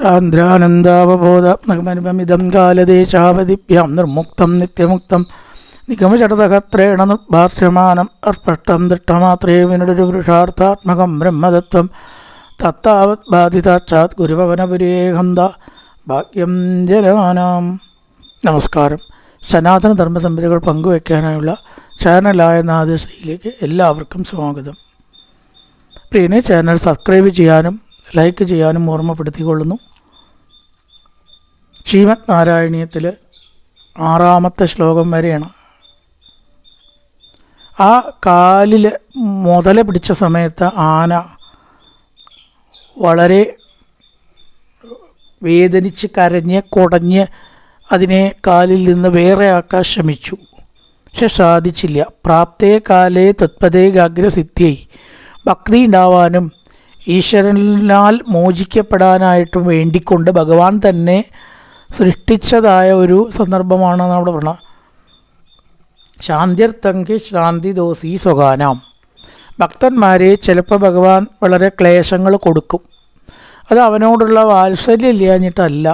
മോക്ഷാന്ദ്രാനന്ദാവബോധമനുപമിതം കാലദേശാവധിഭ്യാം നിർമുക്തം നിത്യമുക്തം നിഗമചടതകത്രേണ നിർഭാഷ്യമാനം അസ്പഷ്ടം ദൃഷ്ടമാത്രേ വിനുടൊരു പുരുഷാർത്ഥാത്മകം ബ്രഹ്മതത്വം തത്താവത് ബാധിതാക്ഷാത് ഗുരുഭവനപുരേഹന്ത ഭാഗ്യം ജനമാനാം. നമസ്കാരം. സനാതന ധർമ്മസംരംഭങ്ങൾ പങ്കുവയ്ക്കാനായുള്ള ചാനലായ നാദശ്രീയിലേക്ക് എല്ലാവർക്കും സ്വാഗതം. പ്രിയനെ, ചാനൽ സബ്സ്ക്രൈബ് ചെയ്യാനും ലൈക്ക് ചെയ്യാനും ഓർമ്മപ്പെടുത്തിക്കൊള്ളുന്നു. ശ്രീമദ് നാരായണീയത്തിൽ 6-ാമത്തെ ശ്ലോകം വരെയാണ്. ആ കാലിൽ മുതല പിടിച്ച സമയത്ത് ആന വളരെ വേദനിച്ച് കരഞ്ഞ് കുടഞ്ഞ് അതിനെ കാലിൽ നിന്ന് വേറെ ആക്കാൻ ശ്രമിച്ചു. പക്ഷെ സാധിച്ചില്ല. പ്രാപ്തേ കാലേ തത്പദേകാഗ്രസിദ്ധ്യൈ, ഭക്തി ഉണ്ടാവാനും ഈശ്വരനാൽ മോചിക്കപ്പെടാനായിട്ടും വേണ്ടിക്കൊണ്ട് ഭഗവാൻ തന്നെ സൃഷ്ടിച്ചതായ ഒരു സന്ദർഭമാണ് നമ്മുടെ പറഞ്ഞത്. ശാന്തിർത്തങ്കി ശാന്തിദോസി സ്വകാനാം. ഭക്തന്മാരെ ചിലപ്പോൾ ഭഗവാൻ വളരെ ക്ലേശങ്ങൾ കൊടുക്കും. അത് അവനോടുള്ള വാത്സല്യം ഇല്ലാഞ്ഞിട്ടല്ല,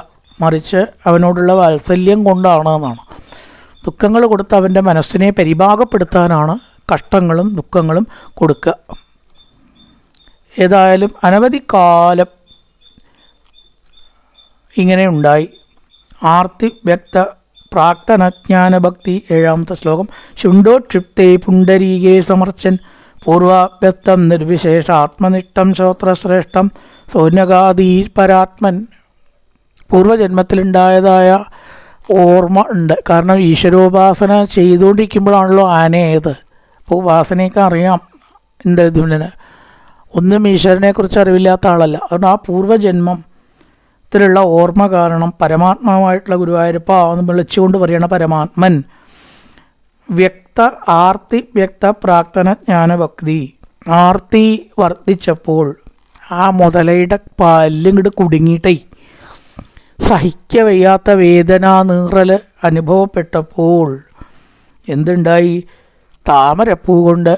മറിച്ച് അവനോടുള്ള വാത്സല്യം കൊണ്ടാണ് എന്നാണ്. ദുഃഖങ്ങൾ കൊടുത്ത് അവൻ്റെ മനസ്സിനെ പരിഭാഗപ്പെടുത്താനാണ് കഷ്ടങ്ങളും ദുഃഖങ്ങളും കൊടുക്കുക. ഏതായാലും അനവധി കാലം ഇങ്ങനെ ഉണ്ടായി. ആർത്തി വ്യക്ത പ്രാക്തനജ്ഞാനഭക്തി 7-ാമത്തെ ശ്ലോകം. ശുണ്ടോക്ഷിപ്തേ പുണ്ടരീകേ സമർച്ചൻ പൂർവാഭ്യസ്തം നിർവിശേഷ ആത്മനിഷ്ഠം ശ്രോത്രശ്രേഷ്ഠം സൗന്യകാദീ പരാത്മൻ. പൂർവ്വജന്മത്തിലുണ്ടായതായ ഓർമ്മ ഉണ്ട്. കാരണം ഈശ്വരോപാസന ചെയ്തുകൊണ്ടിരിക്കുമ്പോഴാണല്ലോ ആനയത്. അപ്പോൾ ഉപാസനയൊക്കെ അറിയാം. ഇതിന് ഒന്നും ഈശ്വരനെക്കുറിച്ച് അറിവില്ലാത്ത ആളല്ല. അതുകൊണ്ട് ആ പൂർവ്വജന്മത്തിലുള്ള ഓർമ്മ കാരണം പരമാത്മാവായിട്ടുള്ള ഗുരുവായൂരപ്പ എന്ന് വിളിച്ചുകൊണ്ട് പറയണ പരമാത്മൻ. ആർത്തി വ്യക്ത പ്രാക്തന ജ്ഞാനഭക്തി. ആർത്തി വർദ്ധിച്ചപ്പോൾ ആ മുതലയുടെ പല്ലിങ്ങോട്ട് കുടുങ്ങിയിട്ടേ സഹിക്ക വയ്യാത്ത വേദന നീറൽ അനുഭവപ്പെട്ടപ്പോൾ എന്തുണ്ടായി? താമരപ്പൂ കൊണ്ട്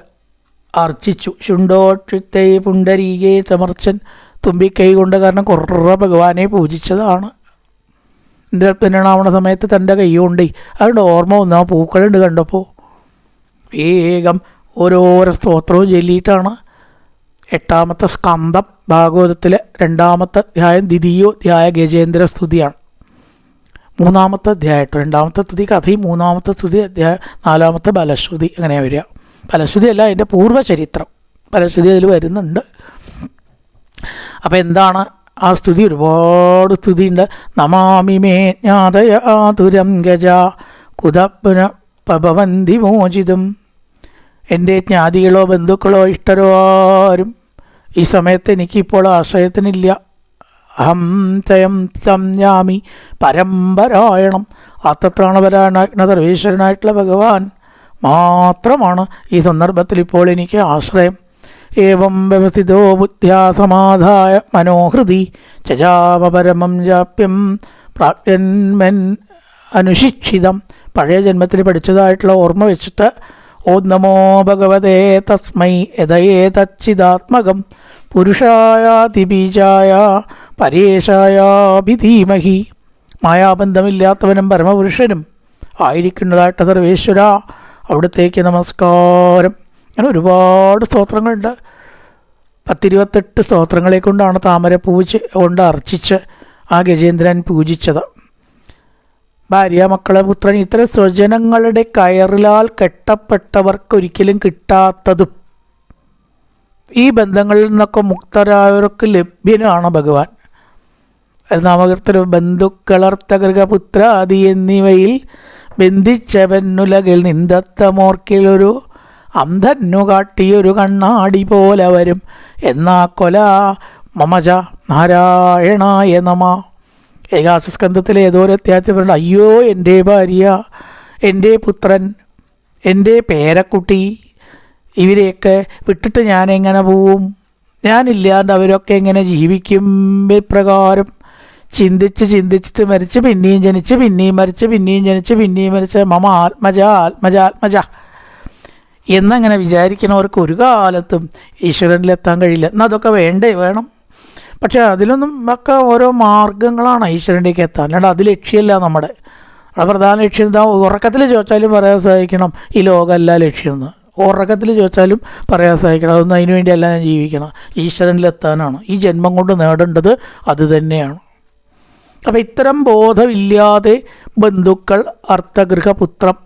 അർച്ചിച്ചു. ശുണ്ടോക്ഷിത്തൈ പുണ്ടരീകേ സമർച്ചൻ. തുമ്പിക്കൈ കൊണ്ട്, കാരണം കുറേ ഭഗവാനെ പൂജിച്ചതാണ്. ഇന്ദ്രപ്പനാവണ സമയത്ത് തൻ്റെ കൈ കൊണ്ടേ അതുകൊണ്ട് ഓർമ്മ വന്നു. ആ പൂക്കളുണ്ട് കണ്ടപ്പോൾ വേഗം ഓരോരോ സ്തോത്രവും ചൊല്ലിയിട്ടാണ്. 8-ാമത്തെ സ്കന്ധം ഭാഗവതത്തിലെ 2-ാമത്തെ അധ്യായം ദ്വിതീയോ അധ്യായ ഗജേന്ദ്ര സ്തുതിയാണ്. 3-ാമത്തെ അധ്യായം 2-ാമത്തെ സ്തുതി കഥയും 3-ാമത്തെ സ്തുതി അധ്യായം 4-ാമത്തെ ബലശ്രുതി. അങ്ങനെ വരിക. ഫലശ്രുതി അല്ല, അതിൻ്റെ പൂർവ്വചരിത്രം ഫലശ്രുതി അതിൽ വരുന്നുണ്ട്. അപ്പോൾ എന്താണ് ആ സ്തുതി? ഒരുപാട് സ്തുതിയുണ്ട്. നമാമി മേ ജ്ഞാതയ ആതുരം ഗജ കുതപ്പുന പഭവന്തി മോചിതം. എൻ്റെ ജ്ഞാതികളോ ബന്ധുക്കളോ ഇഷ്ടരോ ആരും ഈ സമയത്ത് എനിക്കിപ്പോൾ ആശ്രയത്തിനില്ല. അഹം തയം സംയാമി പരമ്പരായണം. ആത്തത്രാണപരായണ സർവേശ്വരനായിട്ടുള്ള ഭഗവാൻ മാത്രമാണ് ഈ സന്ദർഭത്തിൽ ഇപ്പോൾ എനിക്ക് ആശ്രയം. ഏവം വ്യവസ്ഥിതോ ബുദ്ധ്യാ സമാധായ മനോഹൃതി ചജാപരമം ജാപ്യം പ്രാജ്ഞന്മൻ അനുശിക്ഷിതം. പഴയ ജന്മത്തിൽ പഠിച്ചതായിട്ടുള്ള ഓർമ്മ വെച്ചിട്ട് ഓം നമോ ഭഗവതേ തസ്മൈ യദയേ തച്ചിദാത്മകം പുരുഷായാതിബീജായ പരേശായാഭിധീമഹി. മായാബന്ധമില്ലാത്തവനും പരമപുരുഷനും ആയിരിക്കുന്നതായിട്ട് സർവേശ്വര അവിടത്തേക്ക് നമസ്കാരം. അങ്ങനെ ഒരുപാട് സ്തോത്രങ്ങളുണ്ട്. 10-28 സ്തോത്രങ്ങളെ കൊണ്ടാണ് താമരപ്പൂവ് കൊണ്ട് അർച്ചിച്ച് ആ ഗജേന്ദ്രൻ പൂജിച്ചത്. ഭാര്യ, മക്കളെ, പുത്രൻ, ഇത്തരം സ്വജനങ്ങളുടെ കയറിലാൽ കെട്ടപ്പെട്ടവർക്കൊരിക്കലും കിട്ടാത്തതും ഈ ബന്ധങ്ങളിൽ നിന്നൊക്കെ മുക്തരായവർക്ക് ലഭ്യനാണ് ഭഗവാൻ. നാമകീർത്തന ബന്ധുക്കളർത്തകൃപുത്രാദി എന്നിവയിൽ ബന്ധിച്ചവനുലകിൽ നിന്ദത്തമോർക്കിലൊരു അന്ധന്നു കാട്ടിയൊരു കണ്ണാടി പോലെ വരും എന്നാ കൊല മമജ നാരായണായ നമ. ഏകാദശസ്കന്ധത്തിലെ ഏതോ ഒരു അധ്യായത്തിൽ പറയുന്നത്, അയ്യോ എൻ്റെ ഭാര്യ, എൻ്റെ പുത്രൻ, എൻ്റെ പേരക്കുട്ടി, ഇവരെയൊക്കെ വിട്ടിട്ട് ഞാൻ എങ്ങനെ പോവും? ഞാനില്ലാണ്ട് അവരൊക്കെ എങ്ങനെ ജീവിക്കും? ഇപ്രകാരം ചിന്തിച്ചിട്ട് മരിച്ച് പിന്നെയും ജനിച്ച് പിന്നെയും മരിച്ച് പിന്നെയും ജനിച്ച് പിന്നെയും മരിച്ച് മമ ആത്മജ ആത്മജ ആത്മജ എന്നങ്ങനെ വിചാരിക്കുന്നവർക്ക് ഒരു കാലത്തും ഈശ്വരനിലെത്താൻ കഴിയില്ല. എന്നാൽ അതൊക്കെ വേണം. പക്ഷേ അതിലൊന്നും ഒക്കെ ഓരോ മാർഗങ്ങളാണ് ഈശ്വരൻ്റെക്ക് എത്താൻ, അല്ലാണ്ട് അത് ലക്ഷ്യമല്ല നമ്മുടെ. അവിടെ പ്രധാന ലക്ഷ്യം എന്താ? ഉറക്കത്തിൽ ചോദിച്ചാലും പറയാൻ സാധിക്കണം ഈ ലോകമല്ല ലക്ഷ്യമെന്ന്. ഉറക്കത്തിൽ ചോദിച്ചാലും പറയാൻ സാധിക്കണം അതൊന്നും അതിനു വേണ്ടിയല്ല ഞാൻ ജീവിക്കണം, ഈശ്വരനിലെത്താനാണ്. ഈ ജന്മം കൊണ്ട് നേടേണ്ടത് അത് തന്നെയാണ്. അപ്പം ഇത്തരം ബോധമില്ലാതെ ബന്ധുക്കൾ, അർത്ഥഗൃഹപുത്രം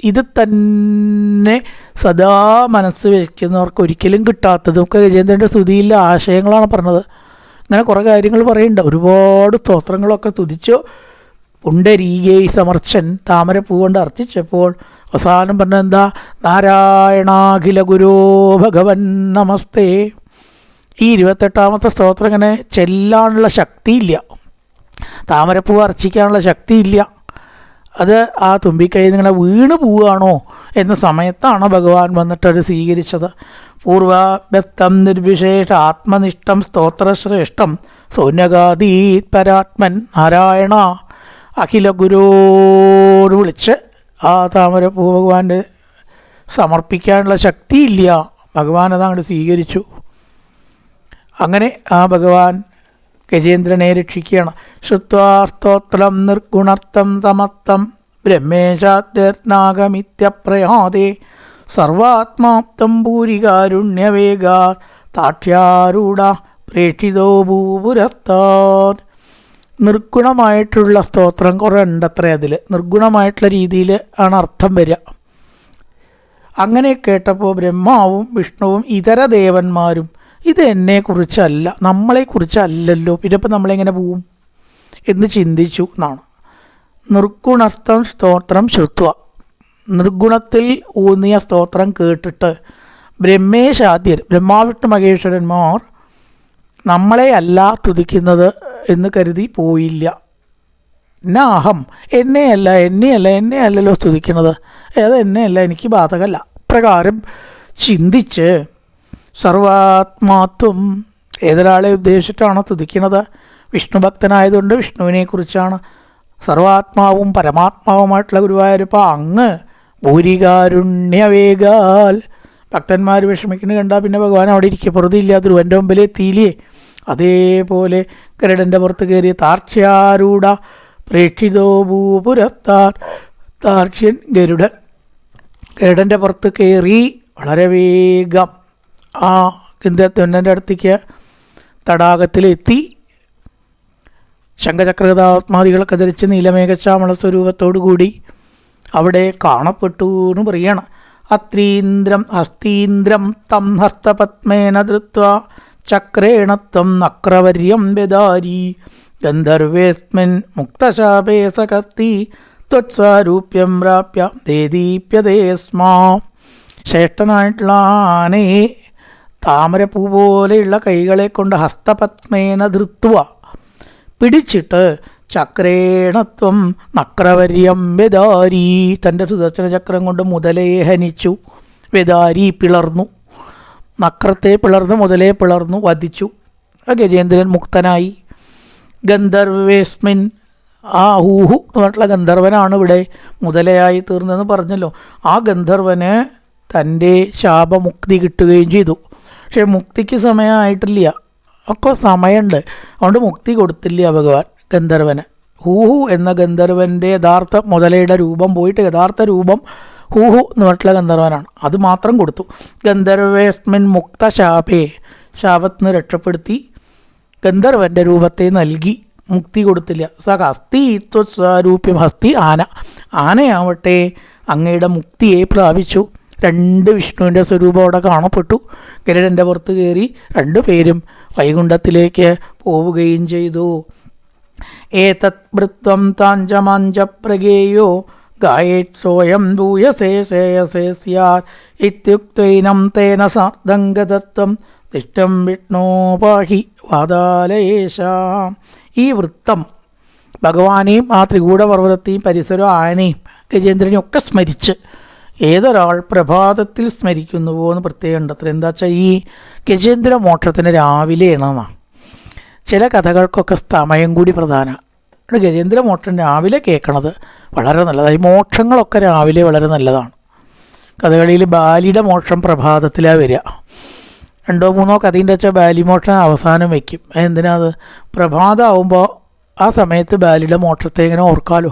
ഇത് തന്നെ സദാ മനസ്സ് വയ്ക്കുന്നവർക്ക് ഒരിക്കലും കിട്ടാത്തത്. നമുക്ക് ഗജേന്ദ്രൻ്റെ സ്തുതിയിലെ ആശയങ്ങളാണ് പറഞ്ഞത്. ഇങ്ങനെ കുറേ കാര്യങ്ങൾ പറയുന്നുണ്ട്. ഒരുപാട് സ്തോത്രങ്ങളൊക്കെ തുതിച്ചു. പുണ്ടരീകേ സമർച്ചൻ താമരപ്പൂ കൊണ്ട് അർച്ചിച്ചപ്പോൾ അവസാനം പറഞ്ഞ എന്താ? നാരായണാഖില ഗുരോ ഭഗവൻ നമസ്തേ. ഈ 28ാമത്തെ സ്തോത്രം ഇങ്ങനെ ചെല്ലാനുള്ള ശക്തിയില്ല, താമരപ്പൂ അർച്ചിക്കാനുള്ള ശക്തിയില്ല. അത് ആ തുമ്പിക്കൈ നിങ്ങളെ വീണ് പോവുകയാണോ എന്ന സമയത്താണ് ഭഗവാൻ വന്നിട്ടത് സ്വീകരിച്ചത്. പൂർവബദ്ധം നിർവിശേഷ ആത്മനിഷ്ഠം സ്തോത്രശ്രേഷ്ഠം സൗന്യഗാദീത് പരാത്മൻ നാരായണ അഖില ഗുരോട് വിളിച്ച് ആ താമരപ്പൂ ഭഗവാൻ്റെ സമർപ്പിക്കാനുള്ള ശക്തിയില്ല. ഭഗവാൻ അതങ്ങോട്ട് സ്വീകരിച്ചു. അങ്ങനെ ആ ഭഗവാൻ ഗജേന്ദ്രനെ രക്ഷിക്കുകയാണ്. ശ്രുത്വാ സ്തോത്രം നിർഗുണർത്ഥം സമർത്ഥം ബ്രഹ്മേശാദ്യർനാഗമിത്യപ്രയാതേ സർവാത്മാപ്തം ഭൂരികാരുണ്യവേഗാ താഠ്യാരൂഢ പ്രേക്ഷിതോ ഭൂപുരത്താൻ. നിർഗുണമായിട്ടുള്ള സ്തോത്രം കുറേ ഉണ്ടത്രേ. അതിൽ നിർഗുണമായിട്ടുള്ള രീതിയിൽ ആണ് അർത്ഥം വരിക. അങ്ങനെ കേട്ടപ്പോൾ ബ്രഹ്മാവും വിഷ്ണുവും ഇതര ദേവന്മാരും ഇത് എന്നെക്കുറിച്ചല്ല, നമ്മളെക്കുറിച്ചല്ലല്ലോ, പിന്നെ ഇപ്പം നമ്മളെങ്ങനെ പോവും എന്ന് ചിന്തിച്ചു എന്നാണ്. നിർഗുണർത്ഥം സ്തോത്രം ശ്രുത്വ, നിർഗുണത്തിൽ ഊന്നിയ സ്തോത്രം കേട്ടിട്ട് ബ്രഹ്മേശാദ്യർ ബ്രഹ്മാവിഷ്ണു മഹേശ്വരന്മാർ നമ്മളെ അല്ല തുതിക്കുന്നത് എന്ന് കരുതി പോയില്ല. നാഹം എന്നെയല്ലല്ലോ സ്തുതിക്കുന്നത്, എന്നെയല്ല, എനിക്ക് ബാധകമല്ല പ്രകാരം ചിന്തിച്ച് സർവാത്മാത്വം ഏതൊരാളെ ഉദ്ദേശിച്ചിട്ടാണ് തുതിക്കുന്നത്? വിഷ്ണു ഭക്തനായതുകൊണ്ട് വിഷ്ണുവിനെക്കുറിച്ചാണ്. സർവാത്മാവും പരമാത്മാവുമായിട്ടുള്ള ഗുരുവായൂരപ്പ അങ്ങ് ഭൂരികാരുണ്യവേഗാൽ. ഭക്തന്മാർ വിഷമിക്കുന്നത് കണ്ടാൽ പിന്നെ ഭഗവാൻ അവിടെ ഇരിക്കുക, പുറത്തില്ല, ധ്രുവൻ്റെ മുമ്പിൽ എത്തിയില്ലേ. അതേപോലെ ഗരുഡൻ്റെ പുറത്ത് കയറിയ താർക്ഷ്യാരൂഢ പ്രേക്ഷിതോ ഭൂപുരത്താർ. താർക്ഷ്യൻ ഗരുഡൻ്റെ പുറത്ത് കയറി വളരെ വേഗം ആ ഗന്ധത്തിൻ്റെ അടുത്തേക്ക് തടാകത്തിലെത്തി. ശംഖചക്രഗദാത്മാദികളൊക്കെ ധരിച്ച് നീലമേഘശ്യാമള സ്വരൂപത്തോടു കൂടി അവിടെ കാണപ്പെട്ടു എന്ന് പറയണം. അത്രീന്ദ്രം ഹസ്തീന്ദ്രം തം ഹസ്തപത്മേന ധൃത്വാ ചക്രേണത്വം നക്രവർയം വ്യദാരി ഗന്ധർവേസ്മിൻ മുക്തശാപേ സകർത്തി ത്വത്സ്വരൂപ്യം പ്രാപ്യ ദേദീപ്യതേ സ്മാ. ശ്രേഷ്ഠനായിട്ടുള്ള ആനയെ താമരപ്പൂ പോലെയുള്ള കൈകളെ കൊണ്ട് ഹസ്തപത്മേന ധൃത്വ പിടിച്ചിട്ട് ചക്രേണത്വം നക്രവർയം വ്യദാരി തൻ്റെ സുദർശന ചക്രം കൊണ്ട് മുതലയെ ഹനിച്ചു. വ്യദാരി പിളർന്നു, നക്രത്തെ പിളർന്നു, മുതലേ പിളർന്നു, വധിച്ചു. ഗജേന്ദ്രൻ മുക്തനായി. ഗന്ധർവേസ്മിൻ ആ ഹൂഹു എന്ന് പറഞ്ഞിട്ടുള്ള ഗന്ധർവനാണ് ഇവിടെ മുതലയായി തീർന്നതെന്ന് പറഞ്ഞല്ലോ. ആ ഗന്ധർവന് തൻ്റെ ശാപമുക്തി കിട്ടുകയും ചെയ്തു. പക്ഷേ മുക്തിക്ക് സമയമായിട്ടില്ല, ഒക്കെ സമയമുണ്ട്, അതുകൊണ്ട് മുക്തി കൊടുത്തില്ല ഭഗവാൻ ഗന്ധർവന്. ഹൂഹു എന്ന ഗന്ധർവൻ്റെ യഥാർത്ഥ മുതലയുടെ രൂപം പോയിട്ട് യഥാർത്ഥ രൂപം ഹൂഹു എന്ന് പറഞ്ഞിട്ടുള്ള ഗന്ധർവനാണ്, അത് മാത്രം കൊടുത്തു. ഗന്ധർവേസ്മിൻ മുക്ത ശാപേ, ശാപത്തിന് രക്ഷപ്പെടുത്തി ഗന്ധർവൻ്റെ രൂപത്തെ നൽകി, മുക്തി കൊടുത്തില്ല. ഹസ്തി സ്വരൂപ്യം, ഹസ്തി ആനയാവട്ടെ അങ്ങയുടെ മുക്തിയെ പ്രാപിച്ചു. 2 വിഷ്ണുവിൻ്റെ സ്വരൂപം അവിടെ കാണപ്പെട്ടു. ഗരുഡൻ്റെ പുറത്ത് കയറി 2 പേരും വൈകുണ്ഠത്തിലേക്ക് പോവുകയും ചെയ്തു. ഏതത് വൃത്വം താഞ്ചമാഞ്ച പ്രഗേയോ ഗായേത്സോയം ഭൂയസേ ശ്രേയസേ സ്യാത് ഇത്യുക്തൈനം തേന സാർദ്ധംഗതത്വം ദിഷ്ടം വിഷ്ണോ പാഹി വാതാലയേശ. ഈ വൃത്തം ഭഗവാനെയും ആ ത്രികൂടപർവ്വതത്തെയും പരിസരവും ആനയും ഗജേന്ദ്രനെയും ഒക്കെ സ്മരിച്ച് ഏതൊരാൾ പ്രഭാതത്തിൽ സ്മരിക്കുന്നുവോ എന്ന് പ്രത്യേകം ഉണ്ട് അത്ര. എന്താ വെച്ചാൽ ഈ ഗജേന്ദ്ര മോക്ഷത്തിന് രാവിലെയാണെന്നാണ്. ചില കഥകൾക്കൊക്കെ സമയം കൂടി പ്രധാനമാണ്. ഗജേന്ദ്ര മോക്ഷം രാവിലെ കേൾക്കണത് വളരെ നല്ലതാണ്. ഈ മോക്ഷങ്ങളൊക്കെ രാവിലെ വളരെ നല്ലതാണ്. കഥകളിയിൽ ബാലിയുടെ മോക്ഷം പ്രഭാതത്തിലാണ് വരിക. 2 3 കഥീൻ്റെ വെച്ചാൽ ബാലിമോക്ഷം അവസാനം വയ്ക്കും. എന്തിനാത്? പ്രഭാതമാകുമ്പോൾ ആ സമയത്ത് ബാലിയുടെ മോക്ഷത്തെ ഇങ്ങനെ ഓർക്കാമല്ലോ.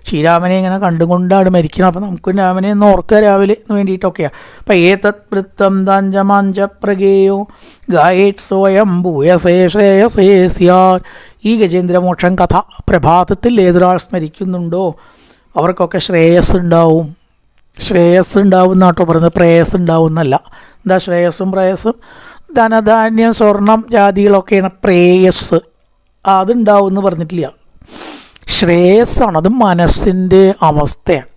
ശ്രീരാമനെ ഇങ്ങനെ കണ്ടുകൊണ്ടാണ് മരിക്കണം. അപ്പം നമുക്ക് രാമനെ ഒന്ന് ഓർക്കുക രാവിലെ എന്ന് വേണ്ടിയിട്ടൊക്കെയാണ്. അപ്പം ഏതത് വൃത്തം താഞ്ചമാഞ്ച പ്രഗേയോ ഗായേത് സ്വയം ഭൂയശേഷേയസേ സ്യാൽ. ഈ ഗജേന്ദ്രമോക്ഷം കഥ പ്രഭാതത്തിൽ ഏതൊരാൾ സ്മരിക്കുന്നുണ്ടോ അവർക്കൊക്കെ ശ്രേയസ് ഉണ്ടാവും. ശ്രേയസ് ഉണ്ടാവും എന്നാട്ടോ പറയുന്നത്, പ്രേയസ് ഉണ്ടാവും എന്നല്ല. എന്താ ശ്രേയസ്സും പ്രേയസ്സും? ധനധാന്യം സ്വർണം ജാതികളൊക്കെയാണ് പ്രേയസ്. അതുണ്ടാവും എന്ന് പറഞ്ഞിട്ടില്ല. ശ്രേയസ്സാണ്, അത് മനസ്സിൻ്റെ അവസ്ഥയാണ്.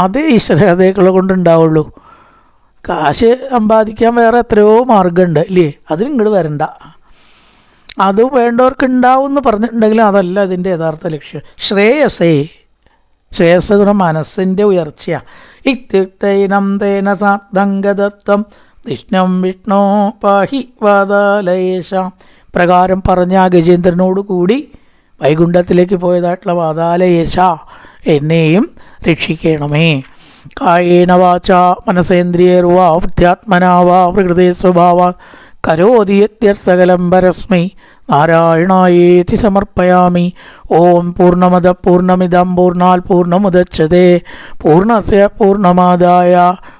അതേ ഈശ്വരതകളെ കൊണ്ടുണ്ടാവുള്ളൂ. കാശ് സമ്പാദിക്കാൻ വേറെ എത്രയോ മാർഗമുണ്ട് ഇല്ലേ? അതിന് ഇങ്ങോട്ട് വരണ്ട. അതും വേണ്ടവർക്ക് ഉണ്ടാവും എന്ന് പറഞ്ഞിട്ടുണ്ടെങ്കിലും അതല്ല ഇതിൻ്റെ യഥാർത്ഥ ലക്ഷ്യം. ശ്രേയസേ, ശ്രേയസ് എന്ന് പറഞ്ഞാൽ മനസ്സിൻ്റെ ഉയർച്ചയാണ്. ഇത്യുക്തൈനം തേന സാധംഗദത്തം വിഷ്ണം വിഷ്ണോ പാഹി വാതാലയേശ. പ്രകാരം പറഞ്ഞ ആ ഗജേന്ദ്രനോട് കൂടി വൈകുണ്ഠത്തിലേക്ക് പോയതായിട്ടുള്ള വാതാലയേശ എന്നെയും രക്ഷിക്കണമേ. കായേന വാച മനസേന്ദ്രിയർവാ വൃത്യാത്മനാ വാ പ്രകൃതി സ്വഭാവ കരോതി യത്യസകലം പരസ്മൈ നാരായണായേതി സമർപ്പയാമി. ഓം പൂർണ്ണമദ പൂർണ്ണമിദം പൂർണ്ണാൽ പൂർണ്ണമുദച്യതേ പൂർണ്ണസ്യ പൂർണ്ണമാദായ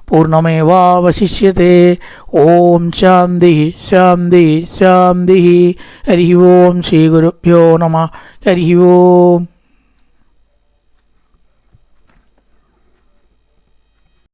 പൂർണ്ണമേവാവശിഷ്യത്തെ. ഓം ശാന്തി ശാന്തി ശാന്തി. ഹരി ഓം ശ്രീ ഗുരുഭ്യോ നമഃ. ഹരി ഓം.